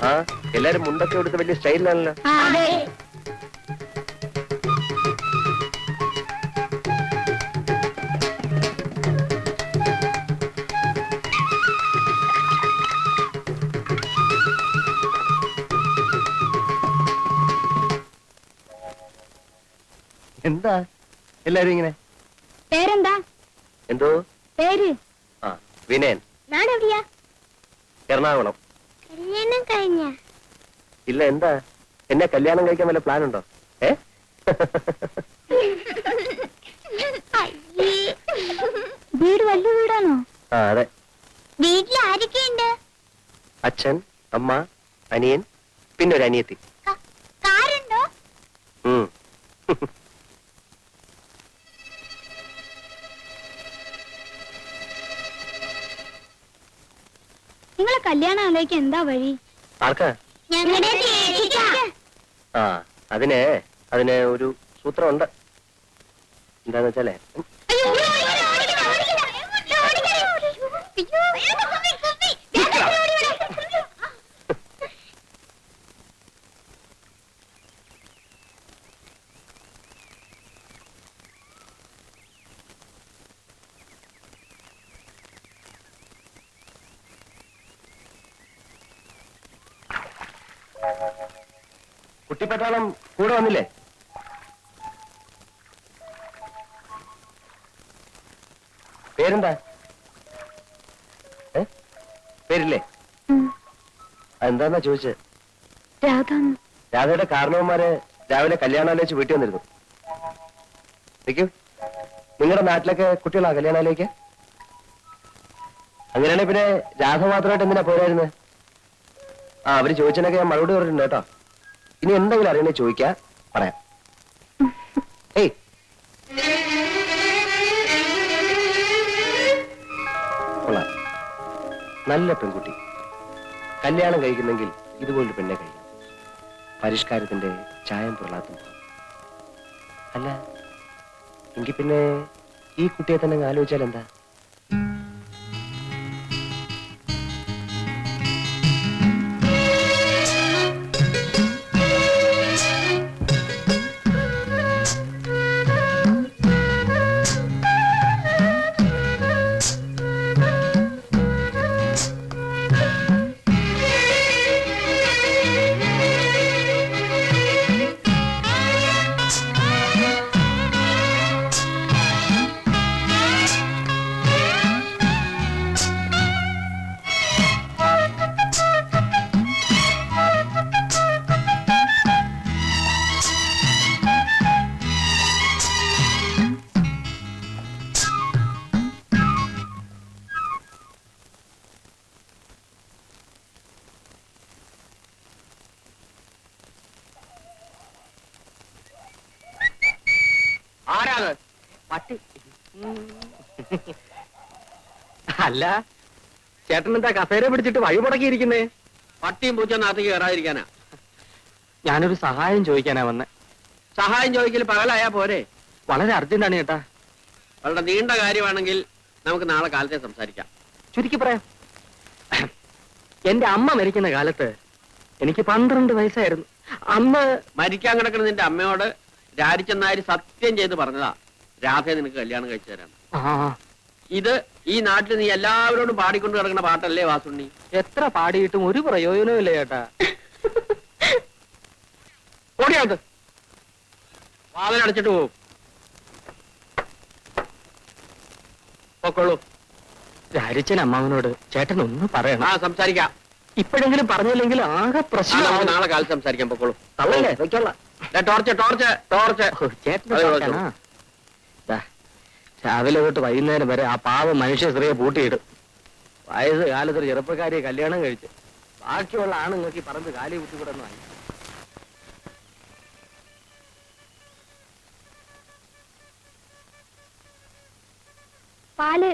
ആഹാ, എല്ലാരും മുണ്ടൊക്കെ എടുത്ത് വലിയ സ്റ്റൈലിലാണല്ലോ. എന്താ എല്ലാരും ഇങ്ങനെ? പേരെന്താ? എന്തോ പേര്? ആ, വിനയൻ. നാടെവിടെയാ? എറണാകുളം. കല്യാണം കഴിഞ്ഞ? ഇല്ല, എന്താ? എന്നെ കല്യാണം കഴിക്കാൻ വല്ല പ്ലാൻ ഉണ്ടോ? വീട് വലിയ വീടാണോ? ആ, അതെ. വീട്ടിൽ ആരൊക്കെയുണ്ട്? അച്ഛൻ, അമ്മ, അനിയൻ, പിന്നെ ഒരു അനിയത്തി. കാറുണ്ടോ? നിങ്ങളെ കല്യാണം ആലോചിക്കാൻ എന്താ വഴി? ആർക്കാ? ആ, അതിന് ഒരു സൂത്രമുണ്ട്. എന്താന്ന് വെച്ചാലേ, കുട്ടിപ്പട്ടാളം കൂടെ വന്നില്ലേ? പേരെന്താ? പേരില്ലേ? എന്താന്നാ ചോദിച്ചത്? രാധയുടെ കാരണവന്മാര് രാവിലെ കല്യാണാലോചിച്ച് വീട്ടിൽ വന്നിരുന്നു. നിങ്ങളുടെ നാട്ടിലൊക്കെ കുട്ടികളാ കല്യാണാലോചിക്ക? അങ്ങനെയാണെങ്കിൽ പിന്നെ രാധ മാത്രമായിട്ട് എന്തിനാ പോരായിരുന്നത്? ആ, അവര് ചോദിച്ചതിനൊക്കെ ഞാൻ മറുപടി പറഞ്ഞിട്ടുണ്ട് കേട്ടോ. ഇനി എന്തെങ്കിലും അറിയണേ ചോദിക്കാ, പറയാം. ഏയ്, കൊള്ളാം, നല്ല പെൺകുട്ടി. കല്യാണം കഴിക്കുന്നെങ്കിൽ ഇതുപോലൊരു പെണ്ണെ കഴിക്കണം. പരിഷ്കാരത്തിന്റെ ചായം പൊള്ളാത്തും. അല്ല, എങ്കിൽ പിന്നെ ഈ കുട്ടിയെ തന്നെ ആലോചിച്ചാൽ എന്താ? ആരാണ്? പട്ടി. അല്ല, ചേട്ടൻ എന്താ കസേര പിടിച്ചിട്ട് വഴി മുടക്കിയിരിക്കുന്നേ? പട്ടിയും പൂച്ച നാട്ടിലേക്ക് കയറാതിരിക്കാനാ. ഞാനൊരു സഹായം ചോദിക്കാനാ വന്നെ. സഹായം ചോദിക്കൽ പകലായാ പോരെ? വളരെ അർജന്റാണ് ചേട്ടാ. വളരെ നീണ്ട കാര്യമാണെങ്കിൽ നമുക്ക് നാളെ കാലത്തെ സംസാരിക്കാം. ചുരുക്കി പറയാം, എന്റെ അമ്മ മരിക്കുന്ന കാലത്ത് എനിക്ക് 12 വയസ്സായിരുന്നു. അന്ന് മരിക്കാൻ കിടക്കുന്ന നിന്റെ അമ്മയോട് രാജിച്ചെന്നാര് സത്യം ചെയ്ത് പറഞ്ഞതാ, രാധയെ നിനക്ക് കല്യാണം കഴിച്ചു തരാം. ഇത് ഈ നാട്ടിൽ നീ എല്ലാവരോടും പാടിക്കൊണ്ട് കിടക്കുന്ന പാട്ടല്ലേ വാസുണ്ണി? എത്ര പാടിയിട്ടും ഒരു പ്രയോജനവും ഇല്ല ചേട്ടാ. ഓടിയാത് വാതിലടച്ചിട്ട് പോവും. പൊക്കോളൂ. രാജിച്ചൻ അമ്മാവനോട് ചേട്ടൻ ഒന്നും പറയണം. ആ, സംസാരിക്കാം. ഇപ്പോഴെങ്കിലും പറഞ്ഞില്ലെങ്കിൽ ആകെ പ്രശ്നം. നാളെ കാലത്ത് സംസാരിക്കാൻ. പൊക്കോളൂ. തള്ളല്ലേ, വെച്ചോളാം. Torch torch torch. ചേട്ടൻ രാവിലെ തൊട്ട് വൈകുന്നേരം വരെ ആ പാവം മനുഷ്യ സ്ത്രീയെ പൂട്ടിയിടും. വയസ്സ് കാലത്തൊരു ചെറുപ്പക്കാരിയെ കല്യാണം കഴിച്ച് ബാക്കിയുള്ള ആണുങ്ങൾക്ക് ഈ പറമ്പ് കാലി കുത്തിക്കൂടെന്ന് വാങ്ങി. പാല്.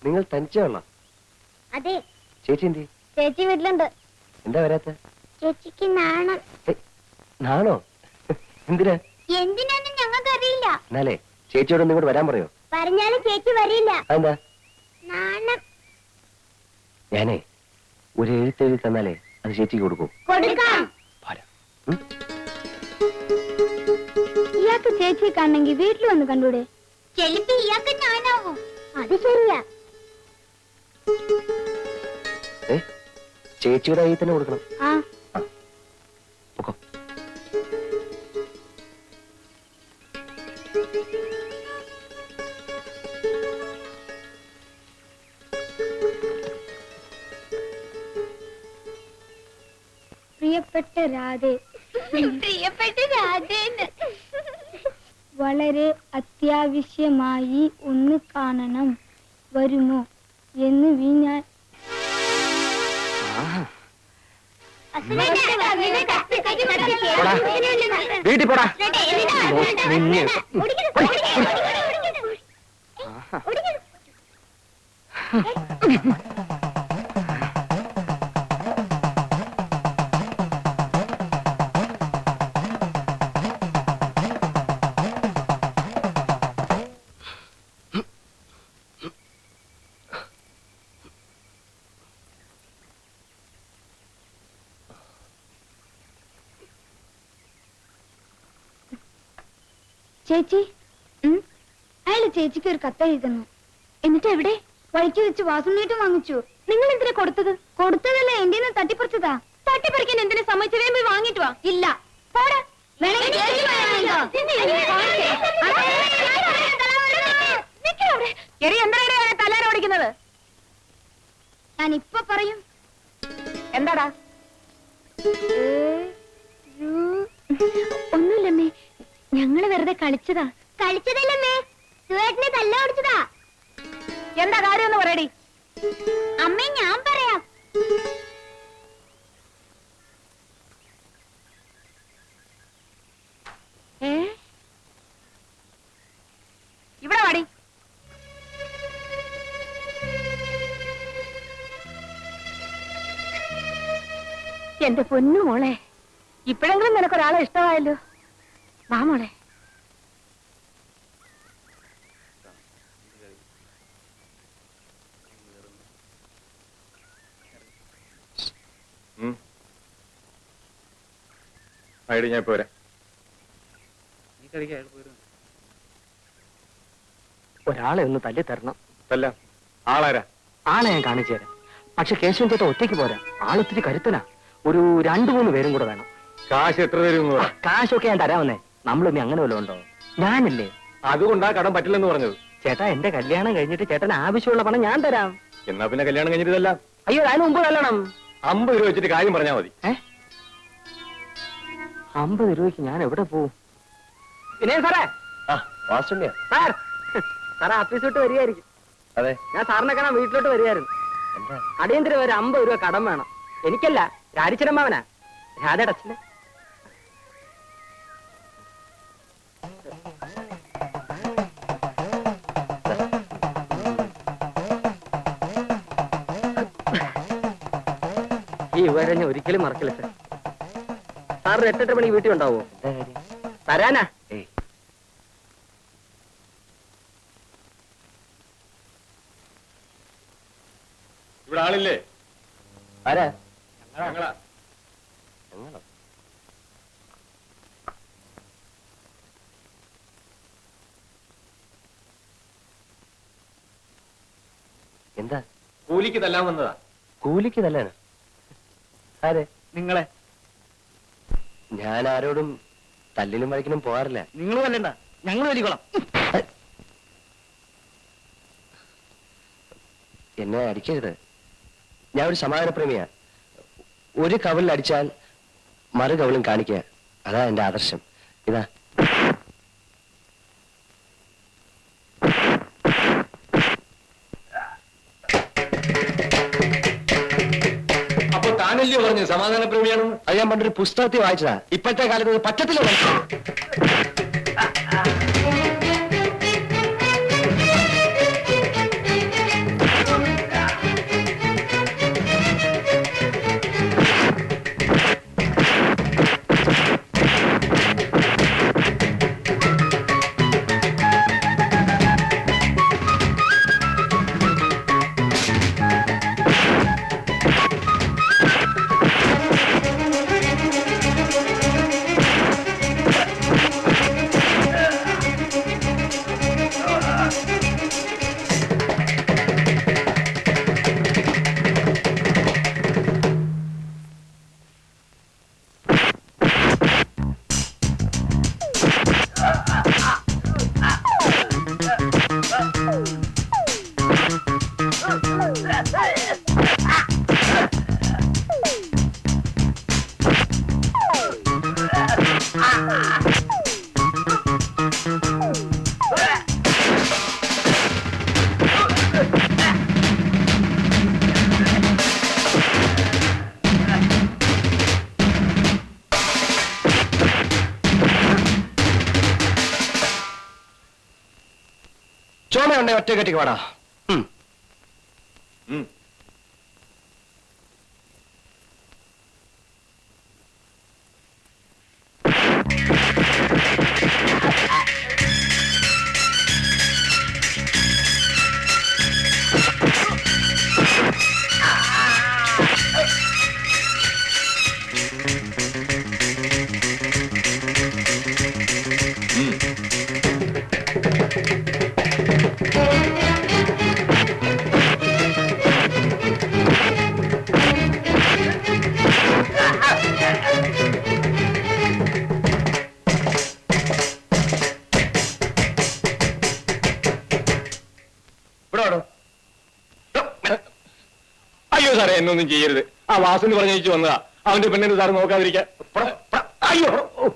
നിങ്ങൾ തനിച്ചുള്ള? അതെ. ചേച്ചി എന്തി? ചേച്ചി വീട്ടിലുണ്ട്. എന്താ വരാത്ത? ചേച്ചിക്ക് നാണം. നാണോ? എന്തിനാ? എന്തിനാന്ന് ഞങ്ങൾക്ക് അറിയില്ല. എന്നാലേ ചേച്ചിയോട് ഇങ്ങോട്ട് വരാൻ പറയോ? പറഞ്ഞാലും ചേച്ചി വരില്ല. എന്താ? നാണം. ഞാനേ ഒരു എഴുത്തെഴുതി തന്നാലേ അത് ചേച്ചിക്ക് കൊടുക്കൂ. കൊടുക്കാം. പോരാ. ഇയാൾക്ക് ചേച്ചിയെ കാണണമെങ്കിൽ വീട്ടിൽ വന്ന് കണ്ടൂടെ? ചെലപ്പോ ഇയാൾക്ക് ഞാനാവും. അത് ശരിയാ. ചേച്ചിയുടെ കയ്യിൽ തന്നെ കൊടുക്കണം. ആ പൊക്കോ. പ്രിയപ്പെട്ട രാധേ, പ്രിയപ്പെട്ട രാധേ, വളരെ അത്യാവശ്യമായി ഒന്ന് കാണണം, വരുമോ എന്ന് ഞാൻ വീട്ടിൽ പോടാ. നിന്നെ ചേച്ചി, അയാള് ചേച്ചിക്ക് ഒരു കത്ത് എഴുതുന്നു. എന്നിട്ട് എവിടെ? വഴിക്ക് വെച്ച് വാസുണ്ണീട്ടും വാങ്ങിച്ചു. നിങ്ങൾ എന്തിനാ കൊടുത്തത്? കൊടുത്തതല്ല, എന്റെ തട്ടിപ്പറിച്ചതാ. തട്ടിപ്പറിക്കാൻ എന്തിനാ സമ്മതിച്ചു? പോയി വാങ്ങിട്ട് വാ. ഇല്ല, പോടാ. തലാരോടിക്കുന്നത് ഞാൻ ഇപ്പൊ പറയും. എന്താടാ? ഒന്നുമില്ലമ്മേ, ഞങ്ങള് വെറുതെ കളിച്ചതാ. കളിച്ചതല്ലമ്മേ, സുവേട്ടനെ തല്ല ഓടിച്ചതാ. എന്താ കാര്യം എന്ന് പറയടി. അമ്മേ, ഞാൻ പറയാം. ഇവിടെ വാടി. എന്റെ പൊന്നു മോളെ, ഇപ്പോഴെങ്കിലും നിനക്കൊരാളെ ഇഷ്ടമായല്ലോ. വാ മോളെ. ഞാൻ പോരാ. ഒരാളെ ഒന്ന് തല്ലി തരണം. അല്ല, ആളാരാ? ആളെ ഞാൻ കാണിച്ചു തരാം. പക്ഷെ കേശവൻ ചേട്ടൻ ഒറ്റയ്ക്ക് പോരാ, ആളൊത്തിരി കരുത്തനാ. ഒരു 2-3 പേരും കൂടെ വേണം. കാശ് എത്ര തരും? കാശൊക്കെ ഞാൻ തരാമെന്നേ. നമ്മളിനി അങ്ങനെ വല്ലതും ഉണ്ടോ? ഞാനില്ലേ. അതുകൊണ്ടാ കടം പറ്റില്ലെന്ന് പറഞ്ഞത്. ചേട്ടാ, എന്റെ കല്യാണം കഴിഞ്ഞിട്ട് ചേട്ടന് ആവശ്യമുള്ള പണം ഞാൻ തരാം. എന്നാ പിന്നെ കല്യാണം കഴിഞ്ഞിട്ടല്ല. അയ്യോ, അതിന് മുമ്പ് കല്യാണം. 50 രൂപ വെച്ചിട്ട് കാര്യം പറഞ്ഞാ മതി. 50 രൂപയ്ക്ക് ഞാൻ എവിടെ പോവും? പിന്നെ സാറേ, വാസുണ്ണിയാ? സാർ സാറേ ഓഫീസ് വിട്ട് വരികയായിരിക്കും. അതെ. ഞാൻ സാറിനെ കാണാൻ വീട്ടിലോട്ട് വരികയായിരുന്നു. അടിയന്തരം ഒരു 50 രൂപ കടം വേണം. എനിക്കല്ല, രാരിച്ചരമ്മാവനാ, രാധയുടെ അച്ഛന്. ഈ ഉപകാരം ഞാൻ ഒരിക്കലും മറക്കില്ല സാർ. സാറിന് 8-8 മണി വീട്ടിൽ ഉണ്ടാവോ? തരാനാ. ഇവിടെ ആളില്ലേ? ആരാ? ഞങ്ങളാ. എന്താ? കൂലിക്ക് തല്ലാൻ വന്നതാ. കൂലിക്ക് തല്ലാനോ? അതെ, നിങ്ങളെ. ഞാൻ ആരോടും തല്ലിനും വഴക്കിനും പോകാറില്ല. നിങ്ങൾ തല്ലണ്ട, ഞങ്ങൾ വലിക്കോളാം. എന്നെ അടിക്കരുത്. ഞാൻ ഒരു സമാധാനപ്രേമിയാ. ഒരു കവലിൽ അടിച്ചാൽ മറു കവലും കാണിക്കുക, അതാ എന്റെ ആദർശം. ഇതാ. അപ്പൊ താനല്ലേ പറഞ്ഞു സമാധാനപ്രേമിയാണെന്ന്? അത് ഞാൻ പണ്ടൊരു പുസ്തകത്തിൽ വായിച്ചതാ. ഇപ്പോഴത്തെ കാലത്ത് പറ്റത്തില്ല. തോമയുണ്ടെ ഒറ്റ കെട്ടിക്ക് വാടാ. ഉം. ഇവിടെ വാടോ. അയ്യോ സാറേ എന്നൊന്നും ചെയ്യരുത്. ആ വാസുവിന് പറഞ്ഞയച്ചു വന്നതാ. അവന്റെ പെണ്ണിന് സാറ് നോക്കാതിരിക്കാൻ. അയ്യോ ഓ.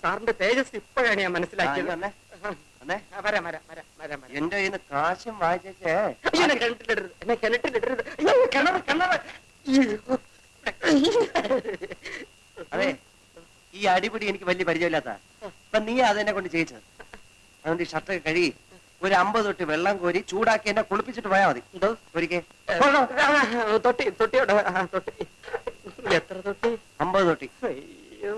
സാറിന്റെ തേജസ് ഇപ്പോഴാണ് ഞാൻ മനസ്സിലാക്കിയത്. വന്നേ. വരാം വരാം വരാം വരാം വരാം. എന്റെ കയ്യിൽ നിന്ന് കാശും വായിച്ചേ. അയ്യോ, എന്നെ കിണറ്റിലിടരുത്, എന്നെ കിണറ്റിലിടരുത്. അയ്യോ, കിണറ് കിണറ്. അതെ, ഈ അടിപിടി എനിക്ക് വലിയ പരിചയമില്ലാത്ത. അപ്പൊ നീ അതെന്നെ കൊണ്ട് ചെയ്യിച്ചത്. അതുകൊണ്ട് ഈ ഷർട്ടൊക്കെ കഴുകി ഒരു 50 തൊട്ട് വെള്ളം കോരി ചൂടാക്കി എന്നെ കുളിപ്പിച്ചിട്ട് പോയാൽ മതി. എന്തോ ഒരിക്കൽ തൊട്ടി തൊട്ടിയോടെ തൊട്ടി. എത്ര തൊട്ടി? 50 തൊട്ടി. അയ്യോ